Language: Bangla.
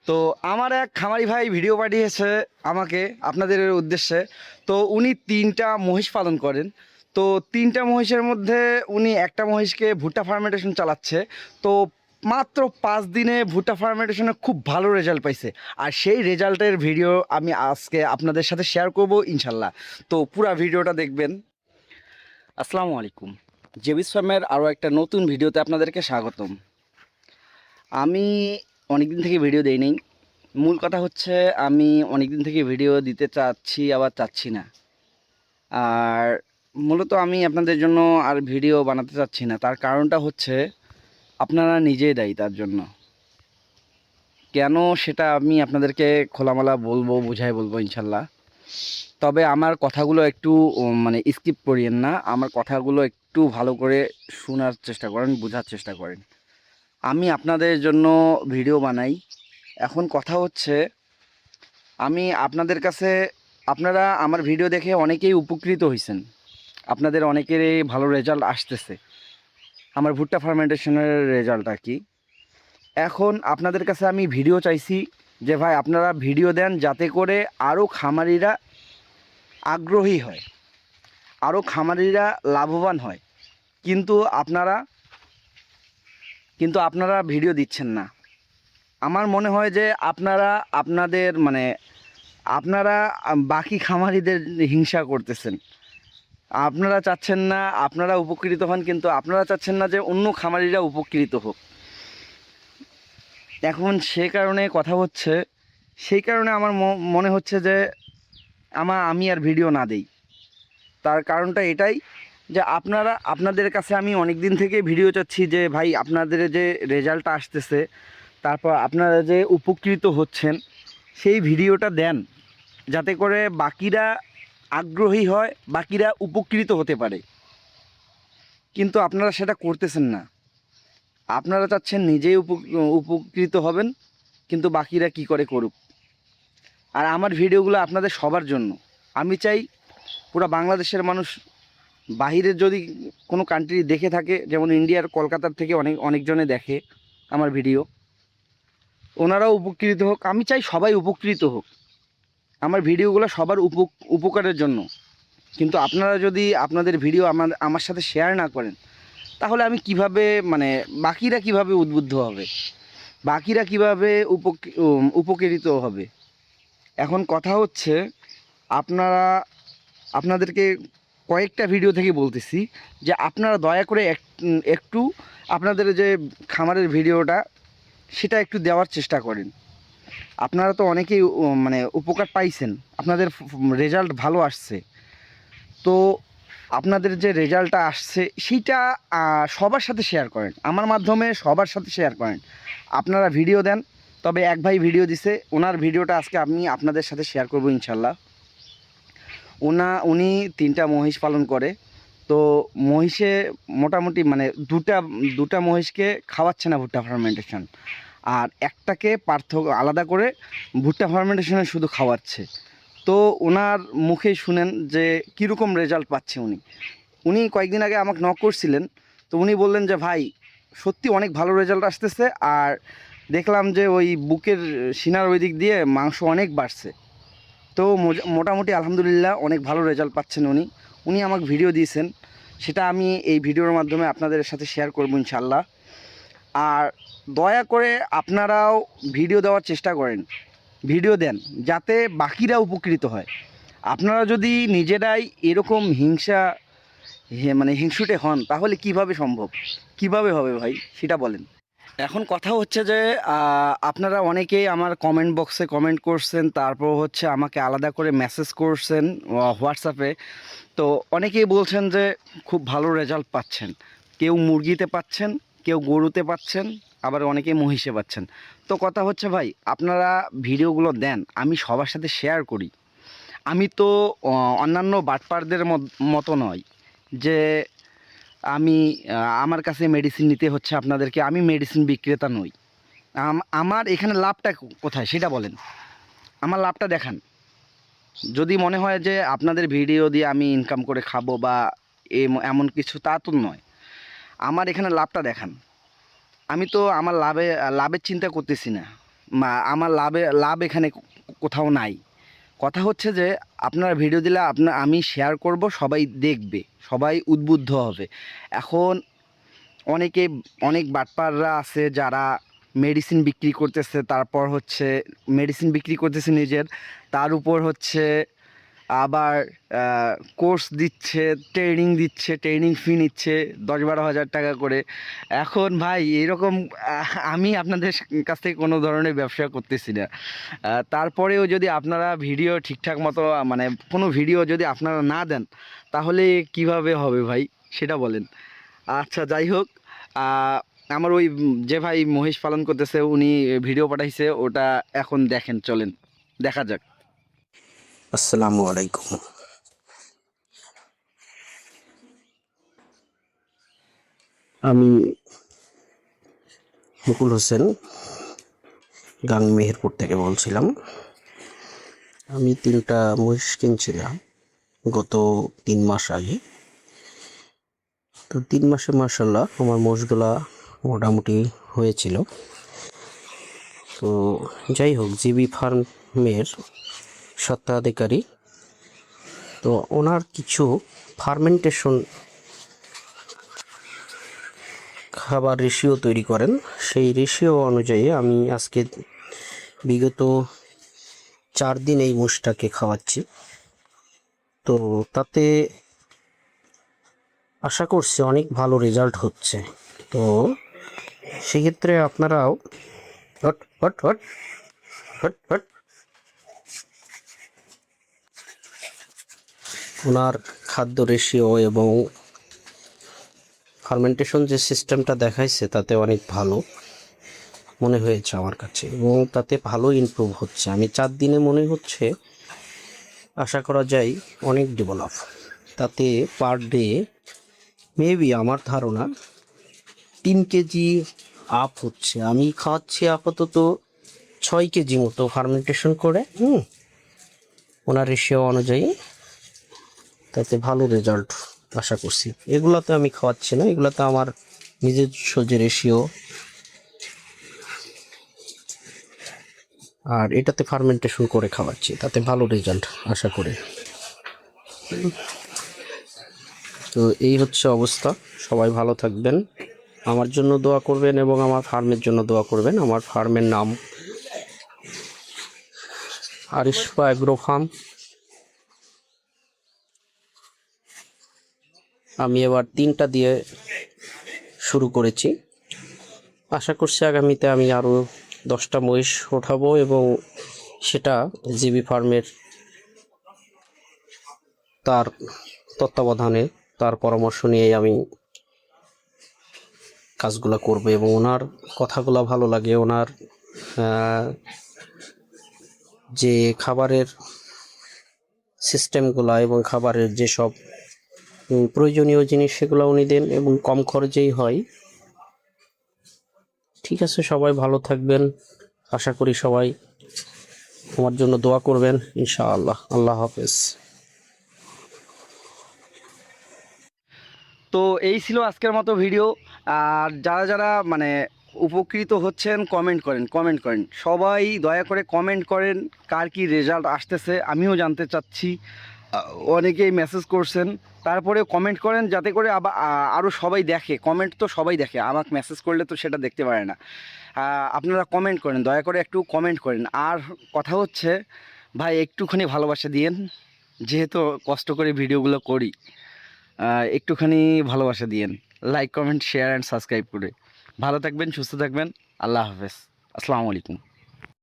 তো আমার এক খামারি ভাই ভিডিও পাঠিয়েছে আমাকে আপনাদের উদ্দেশ্যে। তো উনি 3টা মহিষ পালন করেন। তো 3টা মহিষের মধ্যে উনি একটা মহিষকে ভুট্টা ফার্মেন্টেশন চালাচ্ছে। তো মাত্র 5 দিনে ভুট্টা ফার্মেন্টেশনে খুব ভালো রেজাল্ট পাইছে। আর সেই রেজাল্টের ভিডিও আমি আজকে আপনাদের সাথে শেয়ার করব ইনশাল্লাহ। তো পুরা ভিডিওটা দেখবেন। আসসালামু আলাইকুম। জেবিস ফার্মের আরও একটা নতুন ভিডিওতে আপনাদেরকে স্বাগতম। আমি অনেকদিন থেকে ভিডিও দেই নাই। মূল কথা হচ্ছে আমি অনেকদিন থেকে ভিডিও দিতে চাচ্ছি আবার চাচ্ছি না। আর মূলত আমি আপনাদের জন্য আর ভিডিও বানাতে চাচ্ছি না, তার কারণটা হচ্ছে আপনারা নিজেই দায়ী তার জন্য। কেন সেটা আমি আপনাদেরকে খোলামেলা বলবো, বুঝাই বলবো ইনশাল্লাহ। তবে আমার কথাগুলো একটু মানে স্কিপ করিয়েন না, আমার কথাগুলো একটু ভালো করে শোনার চেষ্টা করেন, বোঝার চেষ্টা করেন। আমি আপনাদের জন্য ভিডিও বানাই। এখন কথা হচ্ছে আমি আপনাদের কাছে, আপনারা আমার ভিডিও দেখে অনেকেই উপকৃত হয়েছেন, আপনাদের অনেকেরই ভালো রেজাল্ট আসতেছে, আমার ভুট্টা ফার্মেন্টেশনের রেজাল্ট আর কি। এখন আপনাদের কাছে আমি ভিডিও চাইছি যে ভাই আপনারা ভিডিও দেন যাতে করে আরও খামারিরা আগ্রহী হয়, আরও খামারিরা লাভবান হয়। কিন্তু আপনারা ভিডিও দিচ্ছেন না। আমার মনে হয় যে আপনারা আপনারা বাকি খামারিদের হিংসা করতেছেন। আপনারা চাচ্ছেন না আপনারা উপকৃত হন, কিন্তু আপনারা চাচ্ছেন না যে অন্য খামারিরা উপকৃত হোক। এখন সে কারণে কথা হচ্ছে, সেই কারণে আমার মনে হচ্ছে যে আমি আর ভিডিও না দেই। তার কারণটা এটাই যে আপনাদের কাছে আমি অনেক দিন থেকে ভিডিও চাচ্ছি যে ভাই আপনাদের যে রেজাল্টটা আসতেছে, তারপর আপনারা যে উপকৃত হচ্ছেন, সেই ভিডিওটা দেন যাতে করে বাকিরা আগ্রহী হয়, বাকিরা উপকৃত হতে পারে। কিন্তু আপনারা সেটা করতেছেন না। আপনারা চাচ্ছেন নিজেই উপকৃত হবেন, কিন্তু বাকিরা কি করে করুক। আর আমার ভিডিওগুলো আপনাদের সবার জন্য। আমি চাই পুরো বাংলাদেশের মানুষ, বাহিরের যদি কোনো কান্ট্রি দেখে থাকে, যেমন ইন্ডিয়ার কলকাতার থেকে অনেকজনে দেখে আমার ভিডিও, ওনারাও উপকৃত হোক। আমি চাই সবাই উপকৃত হোক, আমার ভিডিওগুলো সবার উপকারের জন্য। কিন্তু আপনারা যদি আপনাদের ভিডিও আমার সাথে শেয়ার না করেন, তাহলে আমি কিভাবে, বাকিরা কিভাবে উদ্বুদ্ধ হবে, বাকিরা কিভাবে উপকৃত হবে। এখন কথা হচ্ছে আপনাদেরকে কয়েকটা ভিডিও থেকে বলতেছি যে আপনারা দয়া করে একটু আপনাদের যে খামারের ভিডিওটা সেটা একটু দেওয়ার চেষ্টা করেন। আপনারা তো অনেকেই উপকার পাইছেন, আপনাদের রেজাল্ট ভালো আসছে। তো আপনাদের যে রেজাল্টটা আসছে সেইটা সবার সাথে শেয়ার করেন, আমার মাধ্যমে সবার সাথে শেয়ার করেন। আপনারা ভিডিও দেন। তবে এক ভাই ভিডিও দিছে, ওনার ভিডিওটা আজকে আমি আপনাদের সাথে শেয়ার করব ইনশাল্লাহ। উনি 3টা মহিষ পালন করে। তো মহিষে মোটামুটি দুটা মহিষকে খাওয়াচ্ছে না ভুট্টা ফার্মেন্টেশন, আর একটাকে আলাদা করে ভুট্টা ফার্মেন্টেশনে শুধু খাওয়াচ্ছে। তো ওনার মুখেই শুনেন যে কীরকম রেজাল্ট পাচ্ছে উনি কয়েকদিন আগে আমাকে নক করছিলেন। তো উনি বললেন যে ভাই সত্যি অনেক ভালো রেজাল্ট আসতেছে, আর দেখলাম যে ওই বুকের সিনার ওই দিক দিয়ে মাংস অনেক বাড়ছে। তো মোটামুটি আলহামদুলিল্লাহ অনেক ভালো রেজাল্ট পাচ্ছেন উনি আমাকে ভিডিও দিয়েছেন, সেটা আমি এই ভিডিওর মাধ্যমে আপনাদের সাথে শেয়ার করব ইনশাল্লাহ। আর দয়া করে আপনারাও ভিডিও দেওয়ার চেষ্টা করেন, ভিডিও দেন যাতে বাকিরা উপকৃত হয়। আপনারা যদি নিজেরাই এরকম হিংসুটে হন, তাহলে কিভাবে সম্ভব, কিভাবে হবে ভাই সেটা বলেন। এখন কথা হচ্ছে যে আপনারা অনেকেই আমার কমেন্ট বক্সে কমেন্ট করছেন, তারপর হচ্ছে আমাকে আলাদা করে মেসেজ করছেন হোয়াটসঅ্যাপে। তো অনেকেই বলছেন যে খুব ভালো রেজাল্ট পাচ্ছেন, কেউ মুরগিতে পাচ্ছেন, কেউ গরুতে পাচ্ছেন, আবার অনেকেই মহিষে পাচ্ছেন। তো কথা হচ্ছে ভাই আপনারা ভিডিওগুলো দেন, আমি সবার সাথে শেয়ার করি। আমি তো অন্যান্য বাটপারদের মতো নয় যে আমি আমার কাছে মেডিসিন নিতে হচ্ছে আপনাদেরকে। আমি মেডিসিন বিক্রেতা নই। আমার এখানে লাভটা কোথায় সেটা বলেন, আমার লাভটা দেখান। যদি মনে হয় যে আপনাদের ভিডিও দিয়ে আমি ইনকাম করে খাবো বা এমন কিছু, তা তো নয়। আমার এখানে লাভটা দেখান। আমি তো আমার লাভের চিন্তা করতেছি না, আমার লাভ এখানে কোথাও নাই। কথা হচ্ছে যে আপনারা ভিডিও দিলে আমি শেয়ার করব, সবাই দেখবে, সবাই উদ্বুদ্ধ হবে। এখন অনেক বাটপাররা আছে যারা মেডিসিন বিক্রি করতেছে, তারপর হচ্ছে মেডিসিন বিক্রি করতেছে নিজের, তার উপর হচ্ছে আবার কোর্স দিচ্ছে, ট্রেনিং ফি নিচ্ছে 10-12 হাজার টাকা করে। এখন ভাই এরকম আমি আপনাদের কাছ থেকে কোনো ধরনের ব্যবসা করতেছি না। তারপরেও যদি আপনারা ভিডিও ঠিকঠাক মতো মানে কোনো ভিডিও যদি আপনারা না দেন তাহলে কিভাবে হবে ভাই, সেটা বলেন। আচ্ছা যাই হোক, আমার ওই যে ভাই মহিষ পালন করতেছে উনি ভিডিও পাঠাইছে, ওটা এখন দেখেন, চলেন দেখা যাক। আসসালামু আলাইকুম। আমি মুকুল হোসেন গাং মেহেরপুর থেকে বলছিলাম। আমি 3টা মহিষ কিনছিলাম গত 3 মাস আগে। তো 3 মাসে মাশাআল্লাহ আমার মহিষগুলা মোটামুটি হয়েছিল। তো যাই হোক, জিবি ফার্মের স্বত্বাধিকারী, তো ওনার কিছু ফার্মেন্টেশন খাবার রেশিও তৈরি করেন। সেই রেশিও অনুযায়ী আমি আজকে বিগত 4 দিন এই মোষটাকে খাওয়াচ্ছি। তো তাতে আশা করছি অনেক ভালো রেজাল্ট হচ্ছে। তো সেক্ষেত্রে আপনারাও hot hot hot hot hot ওনার খাদ্য রেশিও এবং ফার্মেন্টেশন যে সিস্টেমটা দেখাইছে তাতে অনেক ভালো মনে হয়েছে আমার কাছে, এবং তাতে ভালো ইমপ্রুভ হচ্ছে। আমি 4 দিনে মনে হচ্ছে আশা করা যায় অনেক ডেভেলপ। তাতে পার ডে মেবি আমার ধারণা 3 কেজি আপ হচ্ছে। আমি খাওয়াচ্ছি আপাতত 6 কেজি মতো ফার্মেন্টেশন করে ওনার রেশিও অনুযায়ী, তাতে ভালো রেজাল্ট আশা করছি। এগুলাতে আমি খাওয়াচ্ছি না, এগুলাতে আমার নিজস্ব যে রেশিও, আর এটাতে ফার্মেন্টেশন করে খাওয়াচ্ছি, তাতে ভালো রেজাল্ট আশা করি। তো এই হচ্ছে অবস্থা। সবাই ভালো থাকবেন, আমার জন্য দোয়া করবেন এবং আমার ফার্মের জন্য দোয়া করবেন। আমার ফার্মের নাম আরিশপা অ্যাগ্রো ফার্ম। আমি এবার 3টা দিয়ে শুরু করেছি। আশা করছি আগামীতে আমি আরও 10টা মহিষ ওঠাবো, এবং সেটা জিবি ফার্মের তার তত্ত্বাবধানে, তার পরামর্শ নিয়ে আমি কাজগুলো করব। এবং ওনার কথাগুলো ভালো লাগে, ওনার যে খাবারের সিস্টেমগুলো এবং খাবারের যেসব প্রয়োজনীয় জিনিস সেগুলো উনি দেন, এবং কম খরচেই হয়। ঠিক আছে, সবাই ভালো থাকবেন। আশা করি সবাই আমার জন্য দোয়া করবেন ইনশাআল্লাহ। আল্লাহ হাফেজ। তো এই ছিল আজকের মতো ভিডিও। আর যারা যারা মানে উপকৃত হচ্ছেন কমেন্ট করেন, সবাই দয়া করে কমেন্ট করেন কার কি রেজাল্ট আসতেছে, আমিও জানতে চাচ্ছি। অনেকেই মেসেজ করছেন, তারপরেও কমেন্ট করেন যাতে করে আবার আরও সবাই দেখে। কমেন্ট তো সবাই দেখে, আমাকে মেসেজ করলে তো সেটা দেখতে পারে না। আপনারা কমেন্ট করেন, দয়া করে একটু কমেন্ট করেন। আর কথা হচ্ছে ভাই একটুখানি ভালোবাসা দিয়েন, যেহেতু কষ্ট করে ভিডিওগুলো করি, একটুখানি ভালোবাসা দিয়েন, like comment share and subscribe করে। ভালো থাকবেন, সুস্থ থাকবেন, আল্লাহ হাফেজ, আসসালামু আলাইকুম।